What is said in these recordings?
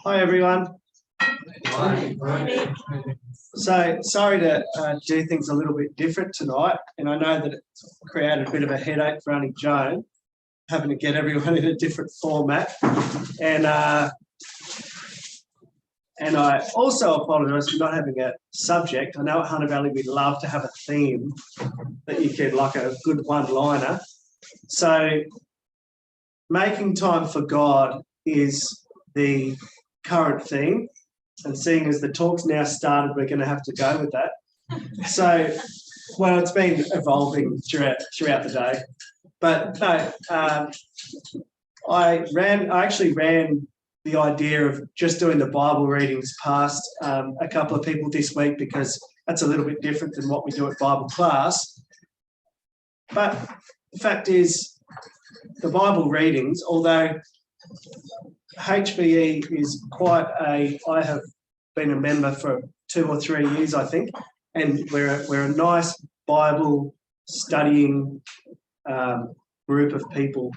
Hi everyone. So sorry to do things a little bit different tonight, and I know that it's created a bit of a headache for only Joan, having to get everyone in a different format, and I also apologise for not having a subject. I know at Hunter Valley we'd love to have a theme that you could, like a good one-liner. So making time for God is the current theme, and seeing as the talk's now started, we're going to have to go with that. So, well, it's been evolving throughout the day, but no, I actually ran the idea of just doing the Bible readings past a couple of people this week, because that's a little bit different than what we do at Bible class. But the fact is, the Bible readings, although HVE is I have been a member for 2 or 3 years, I think, and we're a nice Bible studying group of people,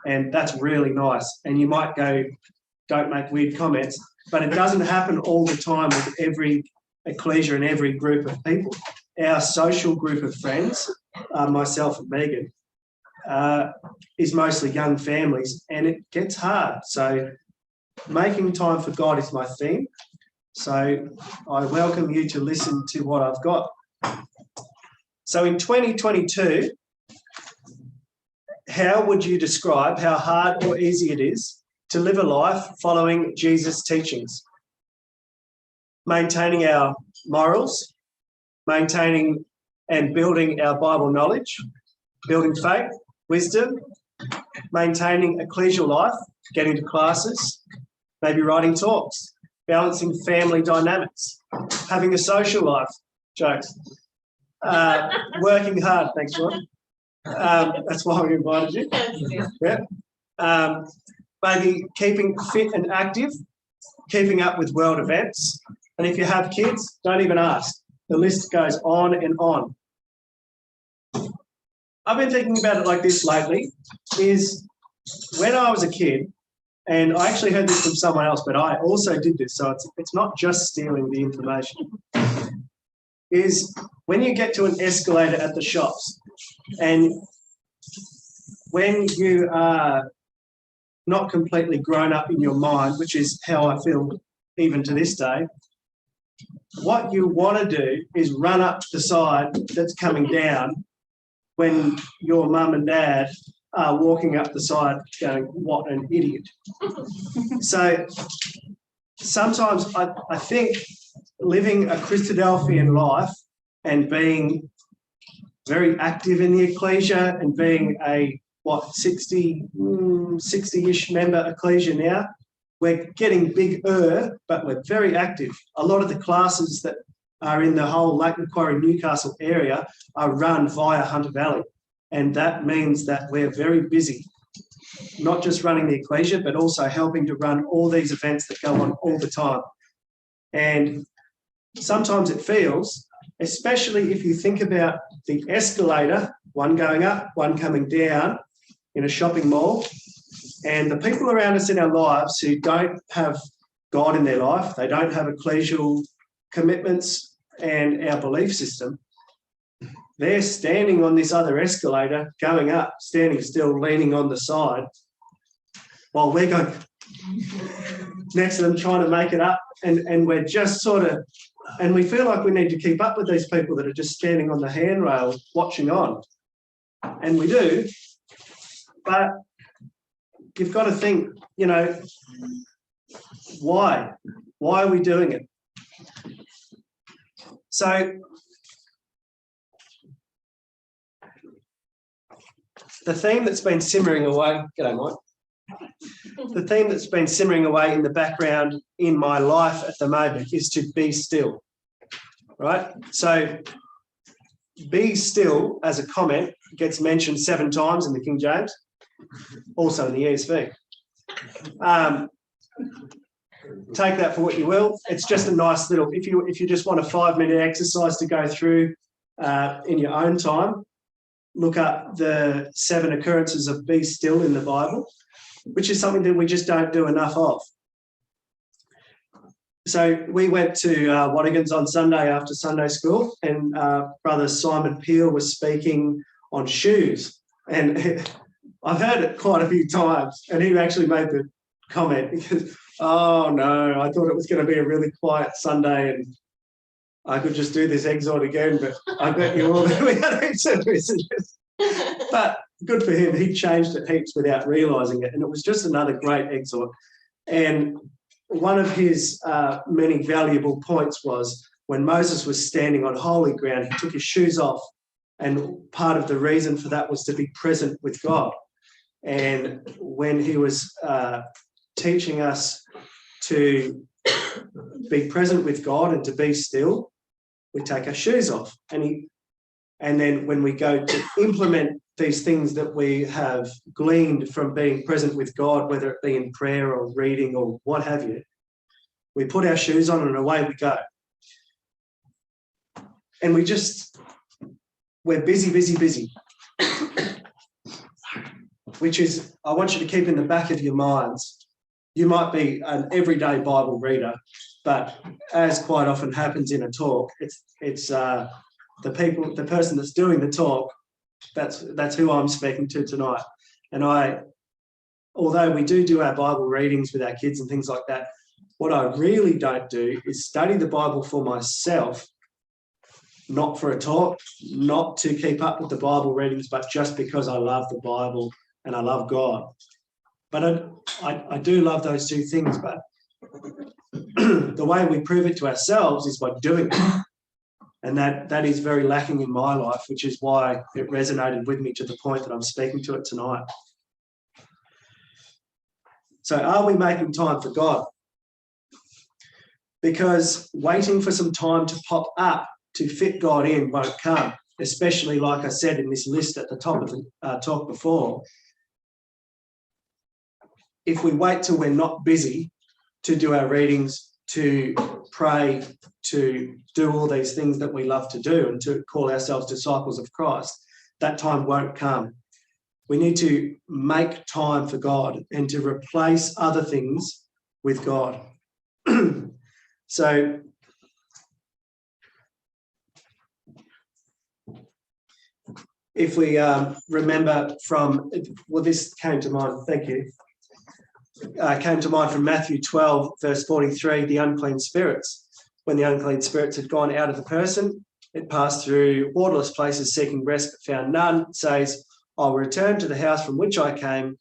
and that's really nice. And you might go, don't make weird comments, but it doesn't happen all the time with every ecclesia and every group of people. Our social group of friends, myself and Megan, is mostly young families, and it gets hard. So making time for God is my theme. So I welcome you to listen to what I've got. So in 2022, how would you describe how hard or easy it is to live a life following Jesus' teachings? Maintaining our morals, maintaining and building our Bible knowledge, building faith, wisdom, maintaining ecclesial life, getting to classes, maybe writing talks, balancing family dynamics, having a social life, jokes, working hard, thanks, Sean. That's why we invited you. Yeah. Maybe keeping fit and active, keeping up with world events. And if you have kids, don't even ask. The list goes on and on. I've been thinking about it like this lately, is when I was a kid, and I actually heard this from someone else, but I also did this, so it's not just stealing the information, is when you get to an escalator at the shops, and when you are not completely grown up in your mind, which is how I feel even to this day, what you want to do is run up the side that's coming down when your mum and dad are walking up the side going, what an idiot. So sometimes I think living a Christadelphian life and being very active in the ecclesia and being a, 60-ish member ecclesia now, we're getting bigger, but we're very active. A lot of the classes that are in the whole Lake Macquarie, Newcastle area are run via Hunter Valley. And that means that we're very busy, not just running the ecclesia, but also helping to run all these events that go on all the time. And sometimes it feels, especially if you think about the escalator, one going up, one coming down in a shopping mall, and the people around us in our lives who don't have God in their life, they don't have ecclesial commitments and our belief system, they're standing on this other escalator, going up, standing still, leaning on the side, while we're going next to them trying to make it up. And we're just sort of, and we feel like we need to keep up with these people that are just standing on the handrail watching on. And we do, but you've got to think, why? Why are we doing it? So the theme that's been simmering away, g'day Mike, the theme that's been simmering away in the background in my life at the moment is to be still, right? So be still as a comment gets mentioned 7 times in the King James, also in the ESV. Take that for what you will. It's just a nice little, if you just want a 5-minute exercise to go through in your own time, look up the 7 occurrences of be still in the Bible, which is something that we just don't do enough of. So we went to Waddingans on Sunday after Sunday school, and Brother Simon Peel was speaking on shoes. And I've heard it quite a few times, and he actually made the comment because, oh no, I thought it was going to be a really quiet Sunday and I could just do this exhort again, but I bet you all that we had heaps of messages. But good for him, he changed it heaps without realising it, and it was just another great exhort. And one of his many valuable points was when Moses was standing on holy ground, he took his shoes off, and part of the reason for that was to be present with God. And when he was teaching us to be present with God and to be still, we take our shoes off. And then when we go to implement these things that we have gleaned from being present with God, whether it be in prayer or reading or what have you, we put our shoes on and away we go. And we're busy. Which is, I want you to keep in the back of your minds. You might be an everyday Bible reader, but as quite often happens in a talk, it's the person that's doing the talk, that's who I'm speaking to tonight. And although we do our Bible readings with our kids and things like that, what I really don't do is study the Bible for myself, not for a talk, not to keep up with the Bible readings, but just because I love the Bible and I love God. But I do love those two things, but the way we prove it to ourselves is by doing it. And that is very lacking in my life, which is why it resonated with me to the point that I'm speaking to it tonight. So are we making time for God? Because waiting for some time to pop up to fit God in won't come, especially like I said in this list at the top of the talk before. If we wait till we're not busy to do our readings, to pray, to do all these things that we love to do and to call ourselves disciples of Christ, that time won't come. We need to make time for God and to replace other things with God. So if we remember from, well, this came to mind, thank you. Came to mind from Matthew 12, verse 43, the unclean spirits. When the unclean spirits had gone out of the person, it passed through waterless places seeking rest but found none. It says, I will return to the house from which I came.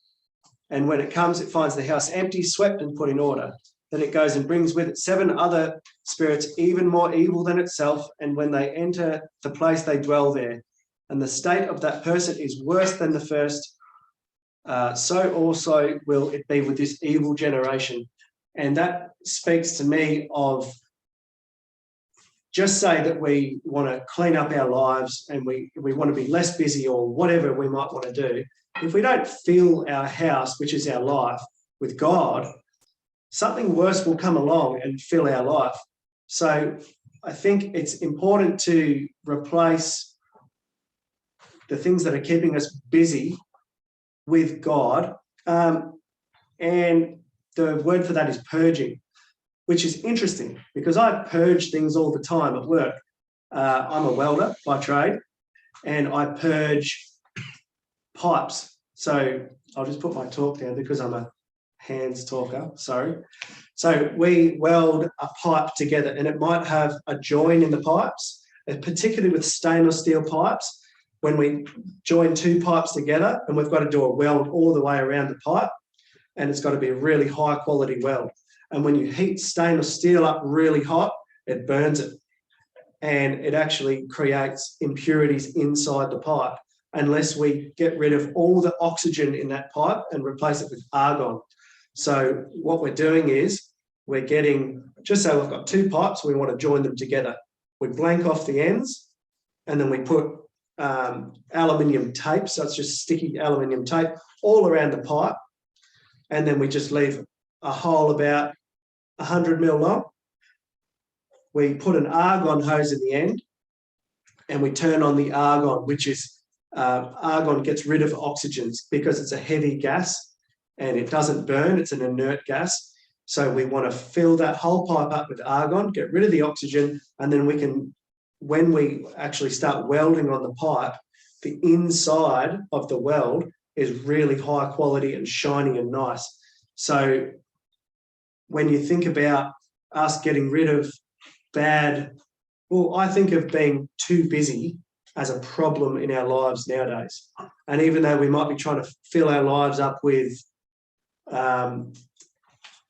And when it comes, it finds the house empty, swept and put in order. Then it goes and brings with it 7 other spirits, even more evil than itself. And when they enter the place, they dwell there. And the state of that person is worse than the first. So also will it be with this evil generation. And that speaks to me of, just say that we want to clean up our lives and we want to be less busy or whatever we might want to do. If we don't fill our house, which is our life, with God, something worse will come along and fill our life. So I think it's important to replace the things that are keeping us busy with God. And the word for that is purging, which is interesting because I purge things all the time at work. I'm a welder by trade and I purge pipes. So I'll just put my talk down because I'm a hands talker, sorry. So we weld a pipe together and it might have a join in the pipes, particularly with stainless steel pipes. When we join 2 pipes together and we've got to do a weld all the way around the pipe, and it's got to be a really high quality weld. And when you heat stainless steel up really hot, it burns it. And it actually creates impurities inside the pipe unless we get rid of all the oxygen in that pipe and replace it with argon. So what we're doing is we're getting, just say we've got 2 pipes, we want to join them together. We blank off the ends and then we put aluminium tape, so it's just sticky aluminium tape all around the pipe, and then we just leave a hole about 100 mil long. We put an argon hose in the end and we turn on the argon, which is argon gets rid of oxygens because it's a heavy gas and it doesn't burn, it's an inert gas. So we want to fill that whole pipe up with argon, get rid of the oxygen, and then we can, when we actually start welding on the pipe, the inside of the weld is really high quality and shiny and nice. So when you think about us getting rid of I think of being too busy as a problem in our lives nowadays. And even though we might be trying to fill our lives up with,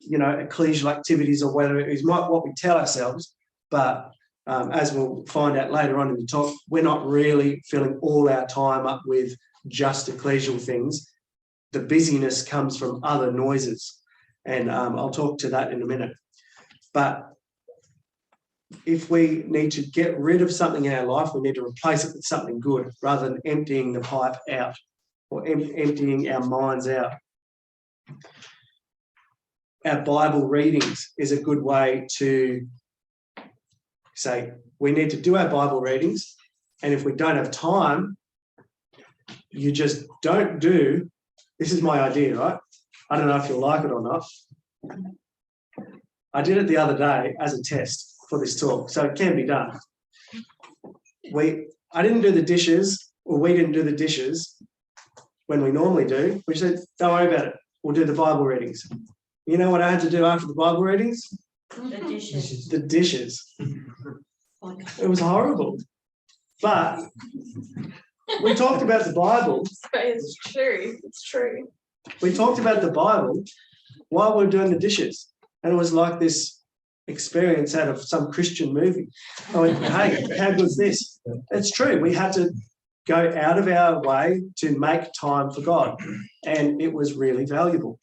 ecclesial activities or whether it is what we tell ourselves, but as we'll find out later on in the talk, we're not really filling all our time up with just ecclesial things. The busyness comes from other noises, and I'll talk to that in a minute. But if we need to get rid of something in our life, we need to replace it with something good rather than emptying the pipe out or emptying our minds out. Our Bible readings is a good way to say we need to do our Bible readings, and if we don't have time, you just don't do. This is my idea, right? I don't know if you'll like it or not. I did it the other day as a test for this talk, so it can be done. I didn't do the dishes, or we didn't do the dishes when we normally do. We said, don't worry about it. We'll do the Bible readings. You know what I had to do after the Bible readings? The dishes. The dishes. It was horrible. But we talked about the Bible. It's true. It's true. We talked about the Bible while we were doing the dishes. And it was like this experience out of some Christian movie. I went, hey, how good's this? It's true. We had to go out of our way to make time for God. And it was really valuable.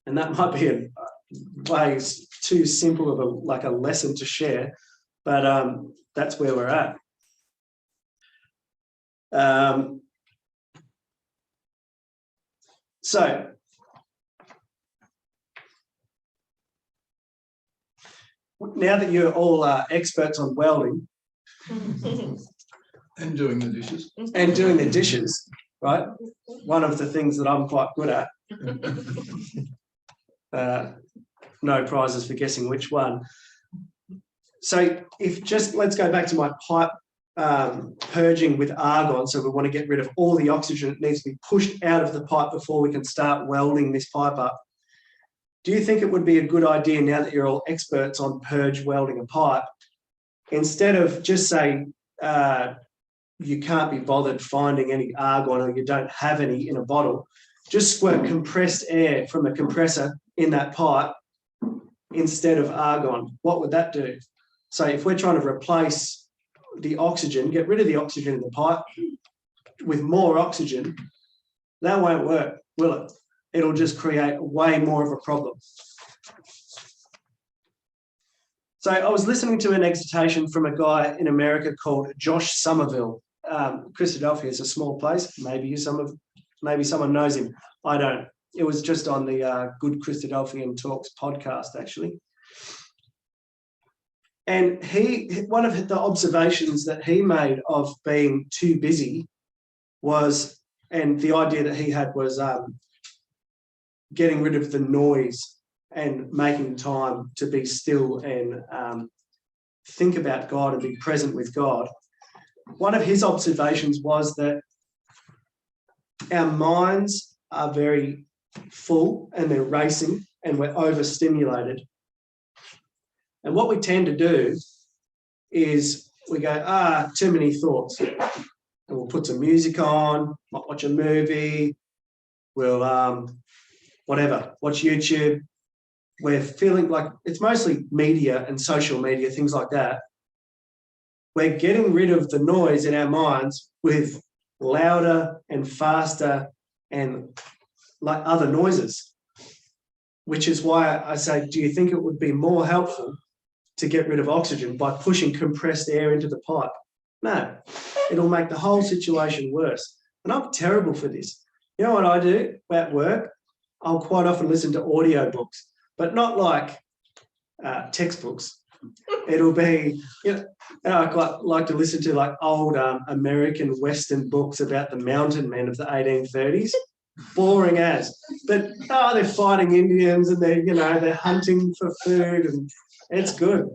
And that might be a way too simple of a lesson to share, but that's where we're at. So now that you're all experts on welding and doing the dishes, right? One of the things that I'm quite good at. No prizes for guessing which one. So let's go back to my pipe purging with argon. So we want to get rid of all the oxygen that needs to be pushed out of the pipe before we can start welding this pipe up. Do you think it would be a good idea, now that you're all experts on purge welding a pipe, instead of just saying you can't be bothered finding any argon or you don't have any in a bottle, just squirt compressed air from a compressor in that pipe instead of argon? What would that do? So if we're trying to replace the oxygen, get rid of the oxygen in the pipe with more oxygen, that won't work, will it? It'll just create way more of a problem. So I was listening to an exhortation from a guy in America called Josh Somerville. Christadelphia is a small place. Maybe someone knows him. I don't. It was just on the Good Christadelphian Talks podcast, actually. And one of the observations that he made of being too busy was, and the idea that he had was getting rid of the noise and making time to be still and think about God and be present with God. One of his observations was that our minds are very full and they're racing and we're overstimulated. And what we tend to do is we go, too many thoughts. And we'll put some music on, might watch a movie, we'll watch YouTube. We're feeling like it's mostly media and social media, things like that. We're getting rid of the noise in our minds with louder and faster and like other noises, which is why I say, do you think it would be more helpful to get rid of oxygen by pushing compressed air into the pipe? No, it'll make the whole situation worse. And I'm terrible for this. You know what I do at work? I'll quite often listen to audiobooks, but not like textbooks. It'll be, I quite like to listen to like old American Western books about the mountain men of the 1830s. boring as. But they're fighting Indians and they're hunting for food, and it's good.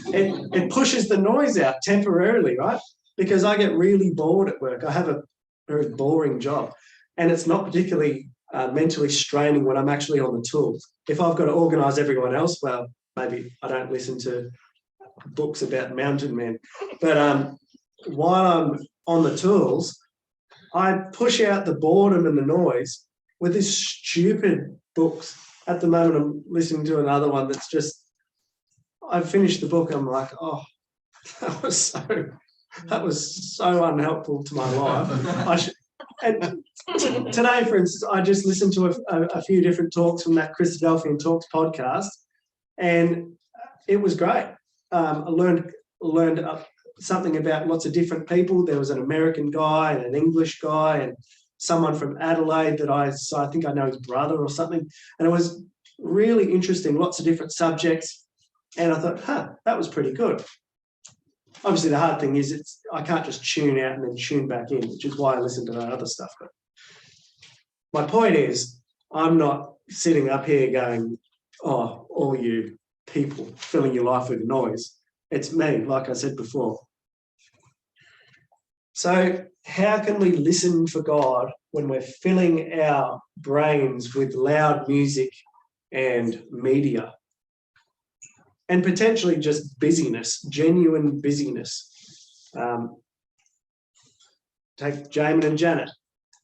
It pushes the noise out temporarily, right? Because I get really bored at work. I have a very boring job, and it's not particularly mentally straining when I'm actually on the tools. If I've got to organise everyone else, well, maybe I don't listen to books about mountain men. But while I'm on the tools, I push out the boredom and the noise with these stupid books. At the moment, I'm listening to another one that's just, I've finished the book, I'm like, oh, that was so unhelpful to my life. And today, for instance, I just listened to a few different talks from that Christadelphian Talks podcast, and it was great. I learned something about lots of different people. There was an American guy and an English guy and someone from Adelaide that I think I know his brother or something. And it was really interesting, lots of different subjects. And I thought, that was pretty good. Obviously, the hard thing is I can't just tune out and then tune back in, which is why I listen to that other stuff. But my point is, I'm not sitting up here going, oh, all you people filling your life with noise. It's me, like I said before. So how can we listen for God when we're filling our brains with loud music and media? And potentially just busyness, genuine busyness. Take Jamin and Janet,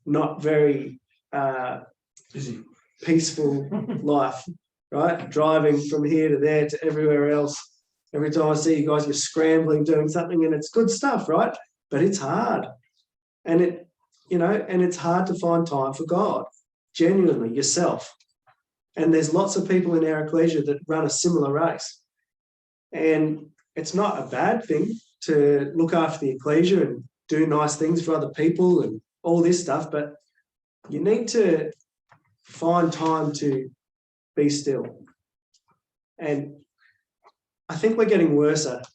not very peaceful life, right? Driving from here to there to everywhere else. Every time I see you guys, you're scrambling, doing something, and it's good stuff, right? But it's hard. And it's hard to find time for God, genuinely, yourself. And there's lots of people in our ecclesia that run a similar race. And it's not a bad thing to look after the ecclesia and do nice things for other people and all this stuff, but you need to find time to be still. And I think we're getting worse at it.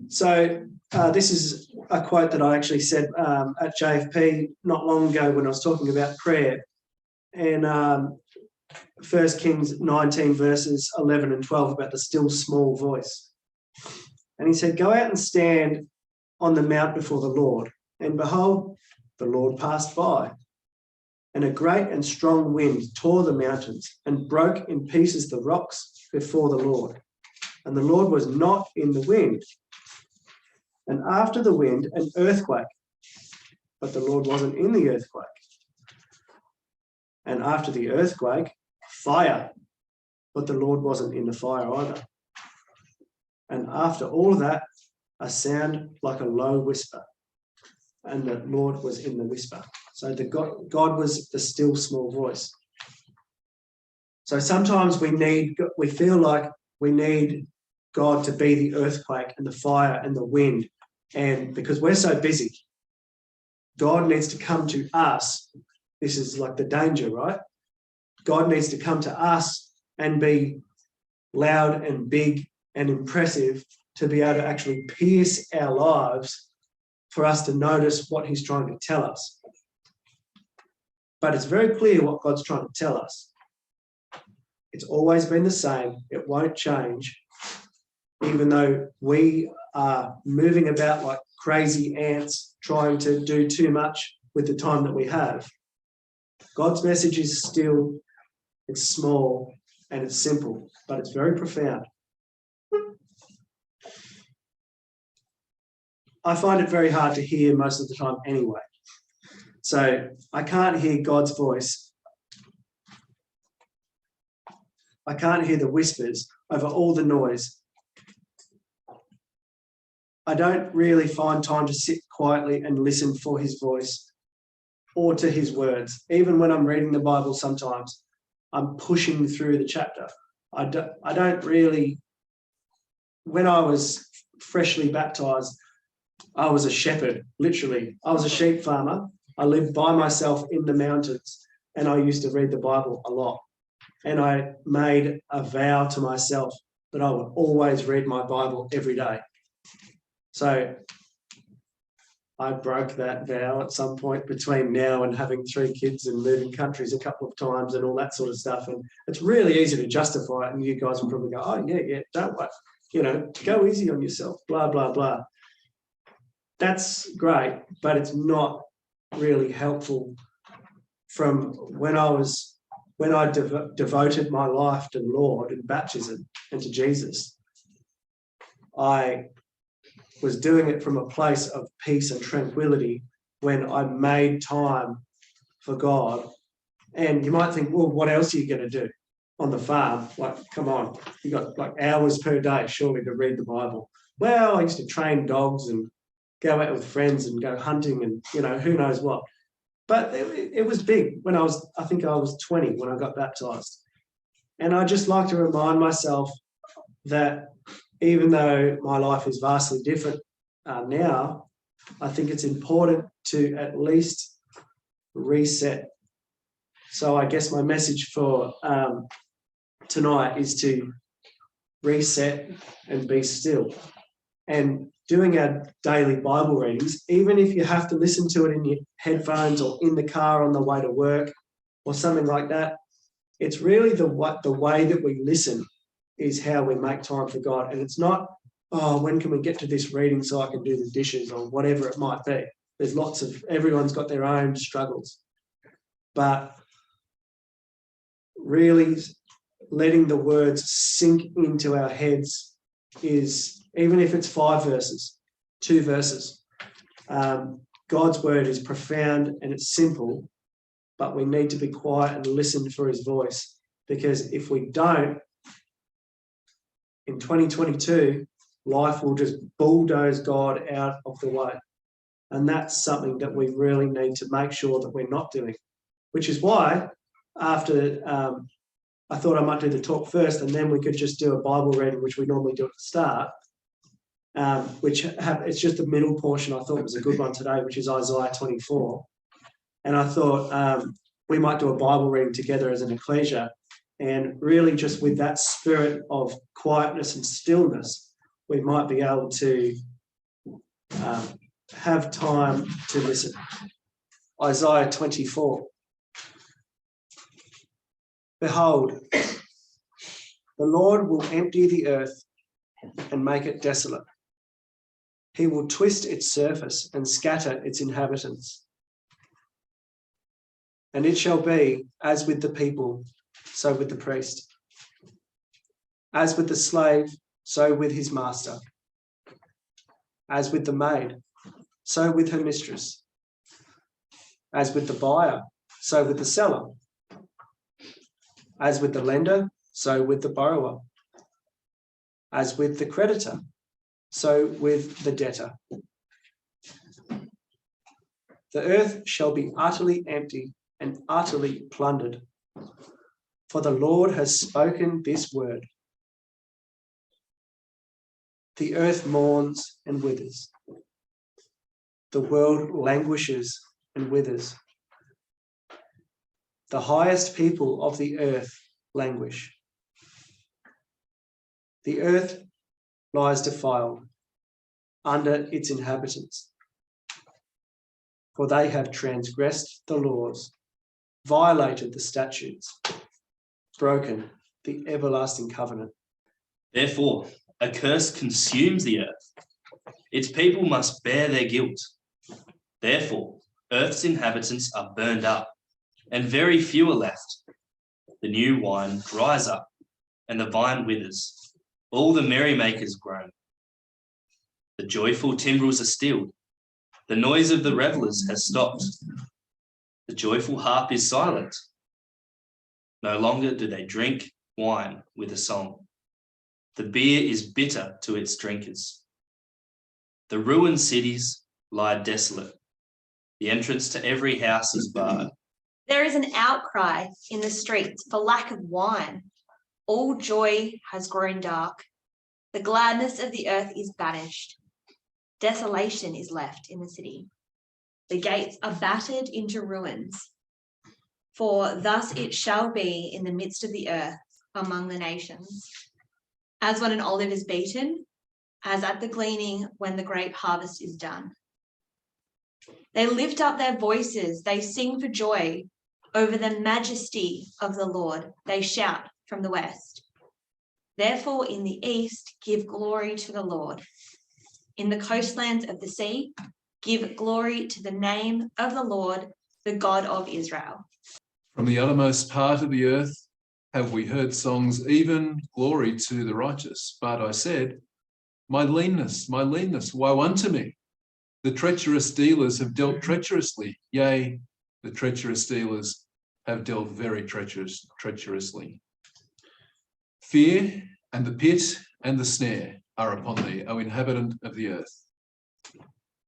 So this is a quote that I actually said at JFP not long ago when I was talking about prayer. And 1 Kings 19 verses 11 and 12 about the still small voice. And he said, go out and stand on the mount before the Lord. And behold, the Lord passed by. And a great and strong wind tore the mountains and broke in pieces the rocks before the Lord. And the Lord was not in the wind. And after the wind, an earthquake. But the Lord wasn't in the earthquake. And after the earthquake, fire, but the Lord wasn't in the fire either. And after all of that, a sound like a low whisper, and the Lord was in the whisper. So God was the still small voice. So sometimes we feel like we need God to be the earthquake and the fire and the wind, and because we're so busy, God needs to come to us. This is like the danger, right? God needs to come to us and be loud and big and impressive to be able to actually pierce our lives for us to notice what he's trying to tell us. But it's very clear what God's trying to tell us. It's always been the same. It won't change, even though we are moving about like crazy ants trying to do too much with the time that we have. God's message is still, it's small and it's simple, but it's very profound. I find it very hard to hear most of the time anyway. So I can't hear God's voice. I can't hear the whispers over all the noise. I don't really find time to sit quietly and listen for his voice or to his words. Even when I'm reading the Bible sometimes, I'm pushing through the chapter. I don't really, when I was freshly baptized, I was a shepherd, literally. I was a sheep farmer. I lived by myself in the mountains, and I used to read the Bible a lot. And I made a vow to myself that I would always read my Bible every day. So I broke that vow at some point between now and having 3 kids and moving countries a couple of times and all that sort of stuff. And it's really easy to justify it. And you guys will probably go, oh, yeah, don't worry. You know, go easy on yourself, blah, blah, blah. That's great, but it's not really helpful from when I devoted my life to the Lord in baptism and to Jesus. I was doing it from a place of peace and tranquility when I made time for God. And you might think, well, what else are you going to do on the farm? Like, come on, you got like hours per day, surely, to read the Bible. Well, I used to train dogs and go out with friends and go hunting and, you know, who knows what. But it was big when I think I was 20 when I got baptized. And I just like to remind myself that even though my life is vastly different now, I think it's important to at least reset. So I guess my message for tonight is to reset and be still. And doing our daily Bible readings, even if you have to listen to it in your headphones or in the car on the way to work or something like that, it's really the way that we listen is how we make time for God. And it's not, oh, when can we get to this reading so I can do the dishes or whatever it might be. There's everyone's got their own struggles. But really letting the words sink into our heads is, even if it's 5 verses, 2 verses, God's word is profound and it's simple, but we need to be quiet and listen for his voice, because if we don't, in 2022, life will just bulldoze God out of the way. And that's something that we really need to make sure that we're not doing, which is why after I thought I might do the talk first and then we could just do a Bible reading, which we normally do at the start, it's just the middle portion I thought was a good one today, which is Isaiah 24. And I thought we might do a Bible reading together as an ecclesia, and really just with that spirit of quietness and stillness, we might be able to have time to listen. Isaiah 24. Behold, the Lord will empty the earth and make it desolate. He will twist its surface and scatter its inhabitants. And it shall be as with the people, so with the priest. As with the slave, so with his master. As with the maid, so with her mistress. As with the buyer, so with the seller. As with the lender, so with the borrower. As with the creditor, so with the debtor. The earth shall be utterly empty and utterly plundered, for the Lord has spoken this word. The earth mourns and withers. The world languishes and withers. The highest people of the earth languish. The earth lies defiled under its inhabitants, for they have transgressed the laws, violated the statutes, broken the everlasting covenant. Therefore, a curse consumes the earth. Its people must bear their guilt. Therefore, earth's inhabitants are burned up, and very few are left. The new wine dries up, and the vine withers. All the merrymakers groan. The joyful timbrels are stilled. The noise of the revellers has stopped. The joyful harp is silent. No longer do they drink wine with a song. The beer is bitter to its drinkers. The ruined cities lie desolate. The entrance to every house is barred. There is an outcry in the streets for lack of wine. All joy has grown dark. The gladness of the earth is banished. Desolation is left in the city. The gates are battered into ruins. For thus it shall be in the midst of the earth among the nations. As when an olive is beaten, as at the gleaning when the grape harvest is done. They lift up their voices, they sing for joy over the majesty of the Lord. They shout from the west. Therefore, in the east, give glory to the Lord. In the coastlands of the sea, give glory to the name of the Lord, the God of Israel. From the uttermost part of the earth have we heard songs, even glory to the righteous. But I said, my leanness, woe unto me. The treacherous dealers have dealt treacherously. Yea, the treacherous dealers have dealt very treacherously. Fear and the pit and the snare are upon thee, O inhabitant of the earth.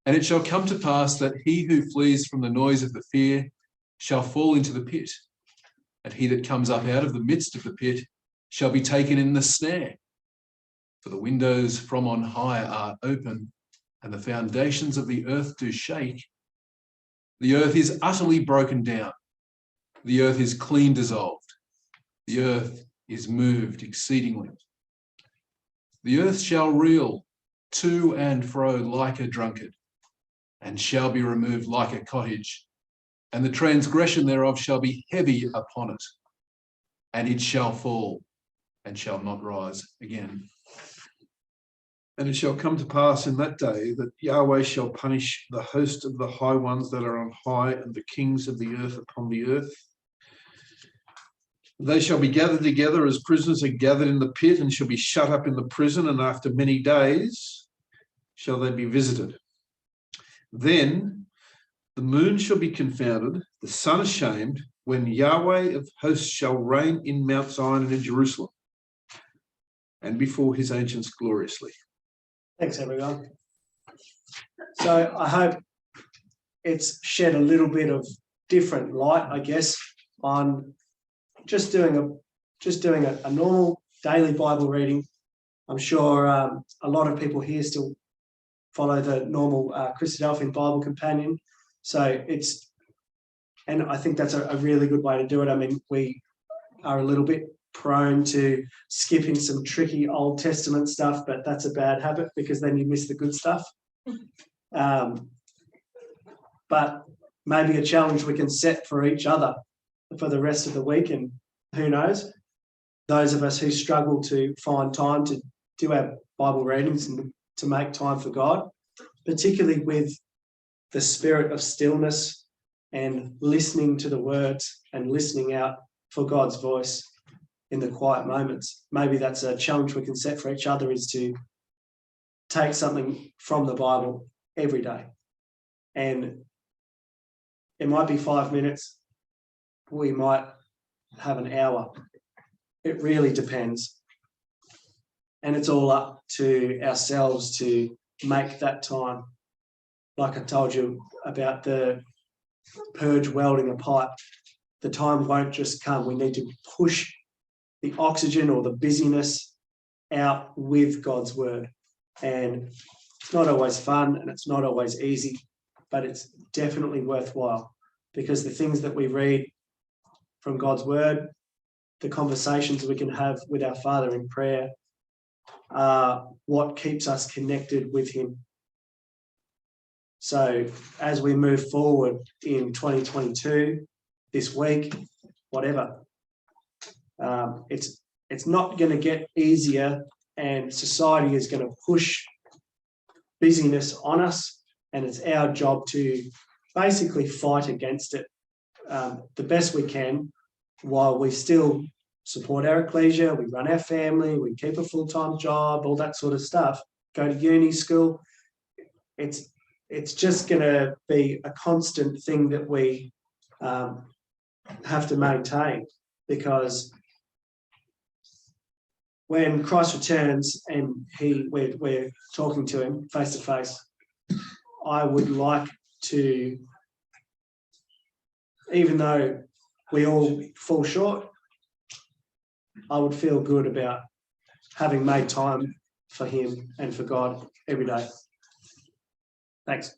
And it shall come to pass that he who flees from the noise of the fear shall fall into the pit, and he that comes up out of the midst of the pit shall be taken in the snare. For the windows from on high are open, and the foundations of the earth do shake. The earth is utterly broken down. The earth is clean dissolved. The earth is moved exceedingly. The earth shall reel to and fro like a drunkard, and shall be removed like a cottage, and the transgression thereof shall be heavy upon it, and it shall fall and shall not rise again. And it shall come to pass in that day that Yahweh shall punish the host of the high ones that are on high, and the kings of the earth upon the earth. They shall be gathered together as prisoners are gathered in the pit, and shall be shut up in the prison, and after many days shall they be visited. Then the moon shall be confounded, the sun ashamed, when Yahweh of hosts shall reign in Mount Zion and in Jerusalem, and before his ancients gloriously. Thanks, everyone. So I hope it's shed a little bit of different light, I guess, on just doing a normal daily Bible reading. I'm sure a lot of people here still follow the normal Christadelphian Bible Companion. So and I think that's a really good way to do it. I mean, we are a little bit prone to skipping some tricky Old Testament stuff, but that's a bad habit because then you miss the good stuff. But maybe a challenge we can set for each other for the rest of the week, and who knows, those of us who struggle to find time to do our Bible readings and to make time for God, particularly with the spirit of stillness and listening to the words and listening out for God's voice in the quiet moments. Maybe that's a challenge we can set for each other, is to take something from the Bible every day. And it might be 5 minutes, we might have an hour. It really depends. And it's all up to ourselves to make that time. Like I told you about the purge welding a pipe, the time won't just come. We need to push the oxygen or the busyness out with God's word. And it's not always fun and it's not always easy, but it's definitely worthwhile, because the things that we read from God's word, the conversations we can have with our Father in prayer, are what keeps us connected with him. So as we move forward in 2022, this week, whatever, it's not going to get easier, and society is going to push busyness on us, and it's our job to basically fight against it the best we can, while we still support our ecclesia, we run our family, we keep a full-time job, all that sort of stuff, go to uni, school. It's just going to be a constant thing that we have to maintain, because when Christ returns and we're talking to him face to face, I would like to, even though we all fall short, I would feel good about having made time for him and for God every day. Thanks.